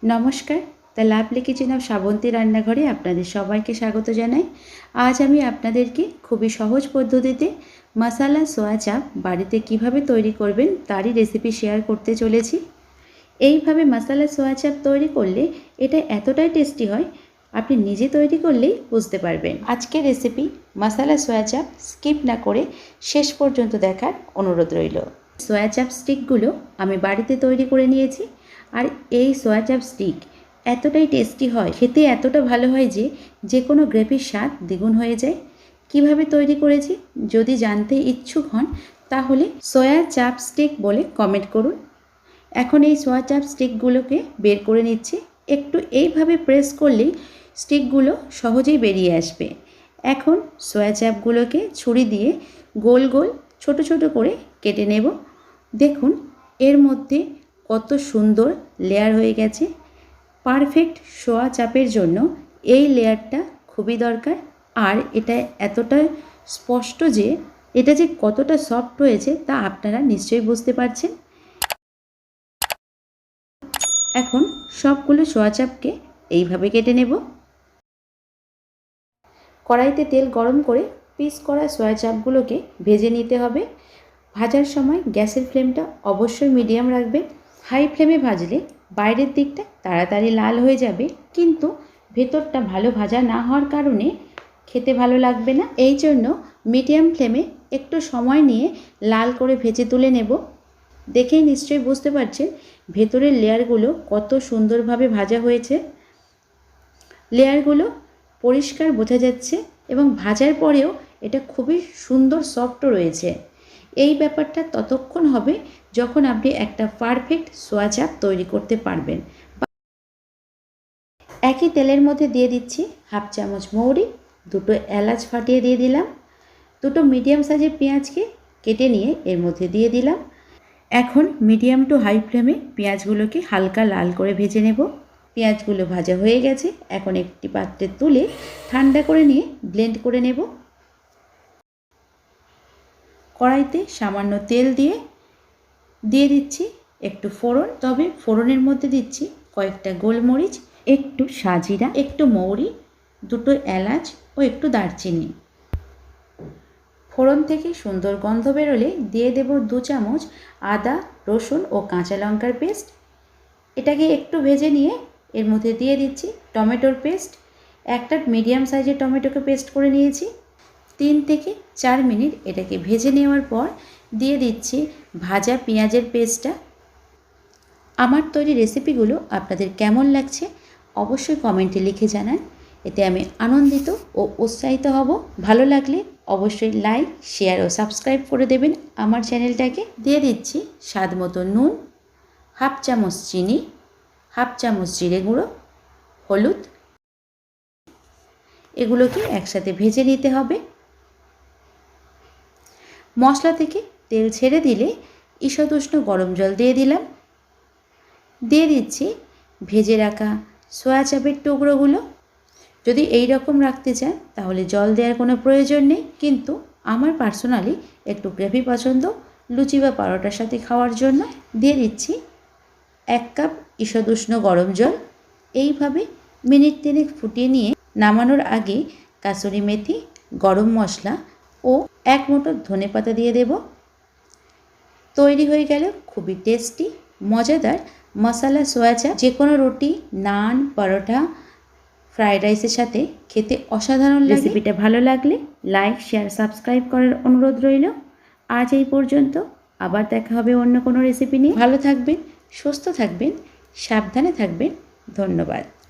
নমস্কার, the lovely kitchen of Shrabanti রান্নাঘরে আপনাদের সবাইকে স্বাগত জানাই। আজ আমি আপনাদেরকে খুবই সহজ পদ্ধতিতে মশালা সোয়া চাপ বাড়িতে কিভাবে তৈরি করবেন তারই রেসিপি শেয়ার করতে চলেছি। এইভাবে মশালা সোয়া চাপ তৈরি করলে এটা এতটাই টেস্টি হয়, আপনি নিজে তৈরি করলেই বুঝতে পারবেন। আজকের রেসিপি মশালা সোয়া চাপ স্কিপ না করে শেষ পর্যন্ত দেখার অনুরোধ রইল। সোয়া চাপ স্টিকগুলো আমি বাড়িতে তৈরি করে নিয়েছি। আর এই সোয়া চাপ স্টিক এতটাই টেস্টি হয়, খেতে এতটা ভালো হয় যে কোনো গ্রেভির স্বাদ দ্বিগুণ হয়ে যায়। কিভাবে তৈরি করেছি যদি জানতে ইচ্ছুক হন তাহলে সোয়া চাপ স্টিক বলে কমেন্ট করুন। এখন এই সোয়া চাপ স্টিকগুলোকে বের করে নিচ্ছি। একটু এইভাবে প্রেস করলেই স্টিকগুলো সহজেই বেরিয়ে আসবে। এখন সোয়া চাপগুলোকে ছুরি দিয়ে গোল গোল ছোট ছোট করে কেটে নেব। দেখুন এর মধ্যে কত সুন্দর লেয়ার হয়ে গেছে। পারফেক্ট সোয়া চাপের জন্য এই লেয়ারটা খুবই দরকার। আর এটা এতটা স্পষ্ট যে এটা যে কতটা সফট হয়েছে তা আপনারা নিশ্চয়ই বুঝতে পারছেন। এখন সবগুলো সোয়া চাপকে এইভাবে কেটে নেব। কড়াইতে তেল গরম করে পিস করা সোয়া চাপগুলোকে ভেজে নিতে হবে। ভাজার সময় গ্যাসের ফ্লেমটা অবশ্যই মিডিয়াম রাখবেন। হাই ফ্লেমে ভাজলে বাইরের দিকটা তাড়াতাড়ি লাল হয়ে যাবে, কিন্তু ভেতরটা ভালো ভাজা না হওয়ার কারণে খেতে ভালো লাগবে না। এই জন্য মিডিয়াম ফ্লেমে একটু সময় নিয়ে লাল করে ভেজে তুলে নেব। দেখেই নিশ্চয়ই বুঝতে পারছেন ভেতরের লেয়ারগুলো কত সুন্দরভাবে ভাজা হয়েছে। লেয়ারগুলো পরিষ্কার বোঝা যাচ্ছে এবং ভাজার পরেও এটা খুবই সুন্দর সফট রয়েছে। এই ব্যাপারটা ততক্ষণ হবে যখন আপনি একটা পারফেক্ট সোয়া চাপ তৈরি করতে পারবেন। একই তেলের মধ্যে দিয়ে দিচ্ছি হাফ চামচ মৌরি, দুটো এলাচ ফাটিয়ে দিয়ে দিলাম, দুটো মিডিয়াম সাইজের পেঁয়াজকে কেটে নিয়ে এর মধ্যে দিয়ে দিলাম। এখন মিডিয়াম টু হাই ফ্লেমে পেঁয়াজগুলোকে হালকা লাল করে ভেজে নেব। পেঁয়াজগুলো ভাজা হয়ে গেছে। এখন একটি পাত্রে তুলে ঠান্ডা করে নিয়ে ব্লেন্ড করে নেব। কড়াইতে সামান্য তেল দিয়ে দিচ্ছি একটু ফোড়ন, তবে ফোড়নের মধ্যে দিচ্ছি কয়েকটা গোলমরিচ, একটু সাজিরা, একটু মৌরি, দুটো এলাচ ও একটু দারচিনি। ফোড়ন থেকে সুন্দর গন্ধ বেরোলে দিয়ে দেব 2 চামচ আদা, রসুন ও কাঁচা লঙ্কার পেস্ট। এটাকে একটু ভেজে নিয়ে এর মধ্যে দিয়ে দিচ্ছি টমেটোর পেস্ট। একটা মিডিয়াম সাইজের টমেটোকে পেস্ট করে নিয়েছি। 3 থেকে 4 মিনিট এটাকে ভেজে নেওয়ার পর দিয়ে দিচ্ছি ভাজা পেঁয়াজের পেস্টটা। আমার তৈরি রেসিপিগুলো আপনাদের কেমন লাগছে অবশ্যই কমেন্টে লিখে জানান, এতে আমি আনন্দিত ও উৎসাহিত হব। ভালো লাগলে অবশ্যই লাইক, শেয়ার ও সাবস্ক্রাইব করে দেবেন আমার চ্যানেলটাকে। দিয়ে দিচ্ছি স্বাদ মতো নুন, হাফ চামচ চিনি, হাফ চামচ জিরে গুঁড়ো, হলুদ। এগুলোকে একসাথে ভেজে নিতে হবে। মশলা থেকে তেল ছেড়ে দিলে ঈষৎ উষ্ণ গরম জল দিয়ে দিলাম। দিয়ে দিচ্ছি ভেজে রাখা সোয়া চাপের টুকরোগুলো। যদি এই রকম রাখতে চান তাহলে জল দেওয়ার কোনো প্রয়োজন নেই, কিন্তু আমার পার্সোনালি একটু গ্রেভি পছন্দ লুচি বা পরোটার সাথে খাওয়ার জন্য। দিয়ে দিচ্ছি 1 কাপ ঈষৎ উষ্ণ গরম জল। এইভাবে মিনিট 3 ফুটিয়ে নিয়ে নামানোর আগে কাসুরি মেথি, গরম মশলা ও 1 মুঠো ধনেপাতা দিয়ে দেব। তৈরি হয়ে গেল খুবই টেস্টি মজাদার মশালা সোয়া চাপ। যে কোনো রুটি, নান, পরোটা, ফ্রাইড রাইসের সাথে খেতে অসাধারণ লাগে। রেসিপিটা ভালো লাগলে লাইক, শেয়ার, সাবস্ক্রাইব করার অনুরোধ রইল। আজ এই পর্যন্ত, আবার দেখা হবে অন্য কোনো রেসিপি নিয়ে। ভালো থাকবেন, সুস্থ থাকবেন, সাবধানে থাকবেন। ধন্যবাদ।